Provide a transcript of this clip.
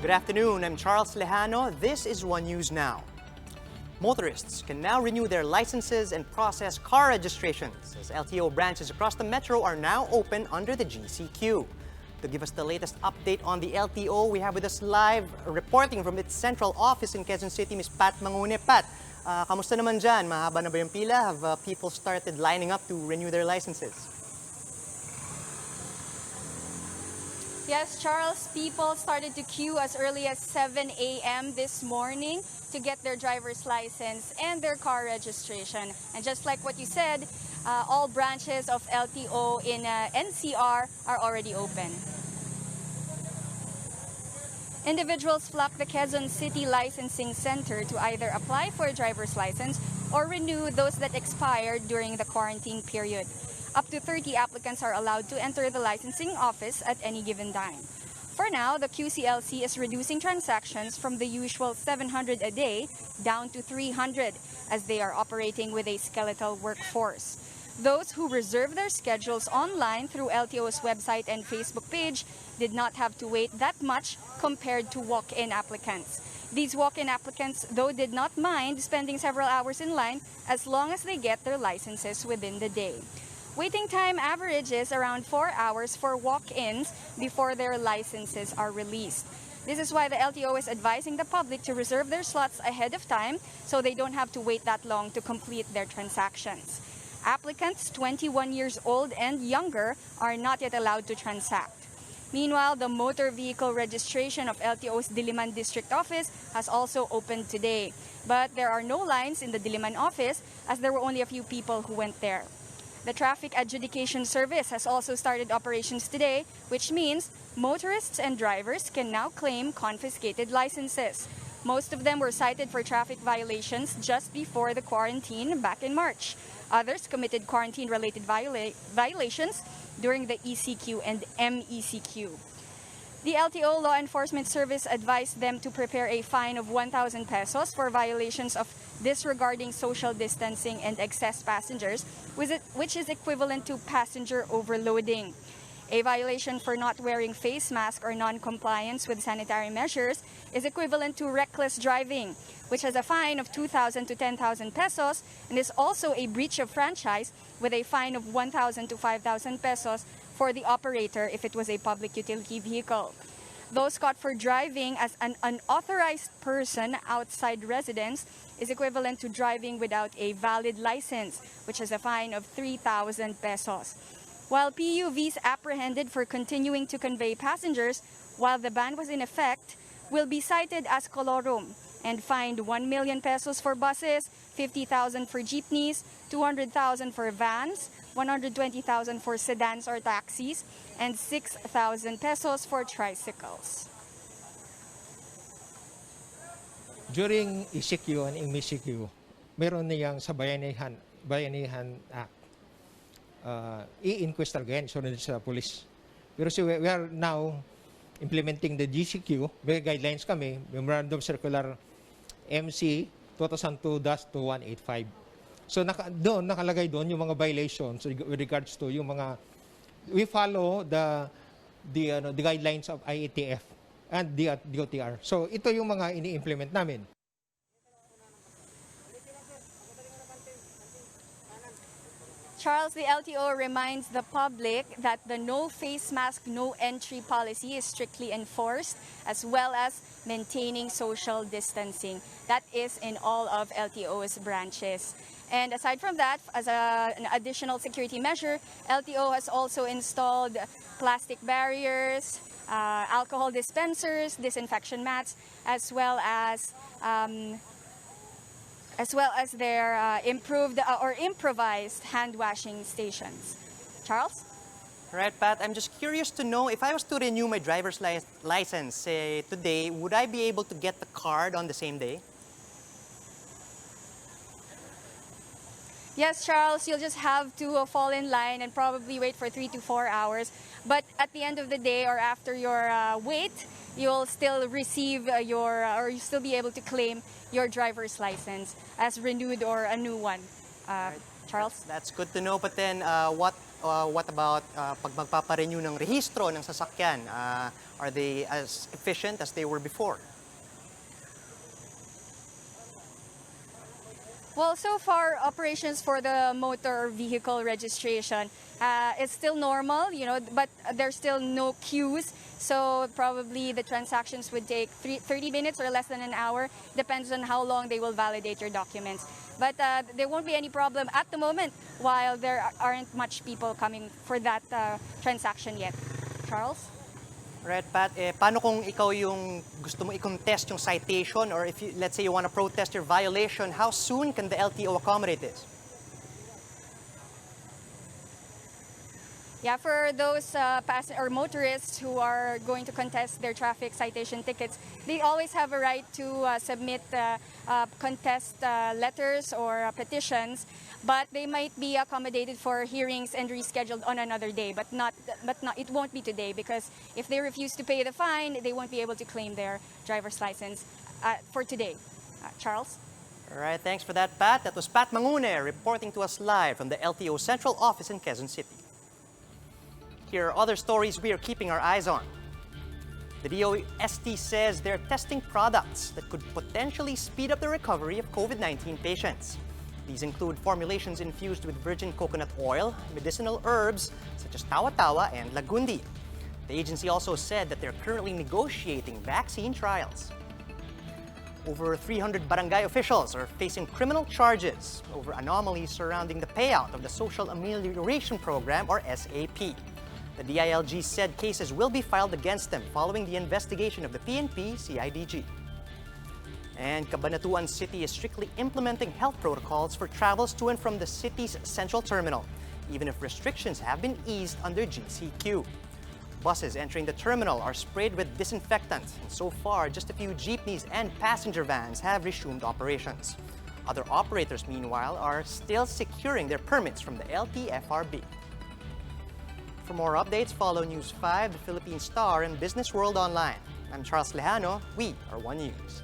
Good afternoon, I'm Charles Lejano. This is One News Now. Motorists can now renew their licenses and process car registrations as LTO branches across the metro are now open under the GCQ. To give us the latest update on the LTO, we have with us live reporting from its central office in Quezon City, Ms. Pat Mangune. Pat, kamusta naman dyan? Mahaba na ba yung pila? Have people started lining up to renew their licenses? Yes, Charles, people started to queue as early as 7 a.m. this morning to get their driver's license and their car registration. And just like what you said, all branches of LTO in NCR are already open. Individuals flock the Quezon City Licensing Center to either apply for a driver's license or renew those that expired during the quarantine period. Up to 30 applicants are allowed to enter the licensing office at any given time. For now, the QCLC is reducing transactions from the usual 700 a day down to 300 as they are operating with a skeletal workforce. Those who reserve their schedules online through LTO's website and Facebook page did not have to wait that much compared to walk-in applicants. These walk-in applicants, though, did not mind spending several hours in line as long as they get their licenses within the day. Waiting time averages around 4 hours for walk-ins before their licenses are released. This is why the LTO is advising the public to reserve their slots ahead of time so they don't have to wait that long to complete their transactions. Applicants 21 years old and younger are not yet allowed to transact. Meanwhile, the motor vehicle registration of LTO's Diliman District Office has also opened today. But there are no lines in the Diliman office as there were only a few people who went there. The Traffic Adjudication Service has also started operations today, which means motorists and drivers can now claim confiscated licenses. Most of them were cited for traffic violations just before the quarantine back in March. Others committed quarantine-related violations during the ECQ and MECQ. The LTO Law Enforcement Service advised them to prepare a fine of 1,000 pesos for violations of disregarding social distancing and excess passengers, which is equivalent to passenger overloading. A violation for not wearing face mask or non-compliance with sanitary measures is equivalent to reckless driving, which has a fine of 2,000 to 10,000 pesos and is also a breach of franchise with a fine of 1,000 to 5,000 pesos for the operator if it was a public utility vehicle. Those caught for driving as an unauthorized person outside residence is equivalent to driving without a valid license, which has a fine of 3,000 pesos. While PUVs apprehended for continuing to convey passengers while the ban was in effect will be cited as colorum and fined 1 million pesos for buses, 50,000 for jeepneys, 200,000 for vans, 120,000 for sedans or taxis, and 6,000 pesos for tricycles. During ECQ and MECQ, meron niyang sa Bayanihan Act. I-inquest talaga yan, sunod sa police. Pero we are now implementing the GCQ, may guidelines kami, Memorandum Circular MC 2002 DOST-2185. So nakalagay doon yung mga violations with regards to yung mga we follow the guidelines of IATF and the DOTR. So ito yung mga ini-implement namin. Charles, the LTO reminds the public that the no face mask, no entry policy is strictly enforced, as well as maintaining social distancing. That is in all of LTO's branches. And aside from that, as an additional security measure, LTO has also installed plastic barriers, alcohol dispensers, disinfection mats, as well as their improved or improvised hand washing stations. Charles? All right, Pat, I'm just curious to know, if I was to renew my driver's license, say, today, would I be able to get the card on the same day? Yes, Charles, you'll just have to fall in line and probably wait for 3 to 4 hours. But at the end of the day or after your wait, you'll still receive or you'll still be able to claim your driver's license as renewed or a new one. Charles? That's good to know. But then what what about pag magpaparenew ng rehistro ng sasakyan? Are they as efficient as they were before? Well, so far, operations for the motor vehicle registration is still normal, but there's still no queues. So probably the transactions would take 30 minutes or less than an hour. Depends on how long they will validate your documents. But there won't be any problem at the moment while there aren't much people coming for that transaction yet. Charles? Right, Pat, paano kung ikaw yung gusto mo i-contest yung citation, or if let's say you want to protest your violation, how soon can the LTO accommodate this? Yeah, for those motorists who are going to contest their traffic citation tickets, they always have a right to submit contest letters or petitions, but they might be accommodated for hearings and rescheduled on another day, but not. It won't be today, because if they refuse to pay the fine, they won't be able to claim their driver's license for today. Charles? All right, thanks for that, Pat. That was Pat Mangune reporting to us live from the LTO Central Office in Quezon City. Here are other stories we are keeping our eyes on. The DOST says they're testing products that could potentially speed up the recovery of COVID-19 patients. These include formulations infused with virgin coconut oil, medicinal herbs such as tawa-tawa and lagundi. The agency also said that they're currently negotiating vaccine trials. Over 300 barangay officials are facing criminal charges over anomalies surrounding the payout of the Social Amelioration Program, or SAP. The DILG said cases will be filed against them following the investigation of the PNP-CIDG. And Cabanatuan City is strictly implementing health protocols for travels to and from the city's central terminal, even if restrictions have been eased under GCQ. Buses entering the terminal are sprayed with disinfectant, and so far, just a few jeepneys and passenger vans have resumed operations. Other operators, meanwhile, are still securing their permits from the LTFRB. For more updates, follow News 5, the Philippine Star, and Business World Online. I'm Charles Lejano. We are One News.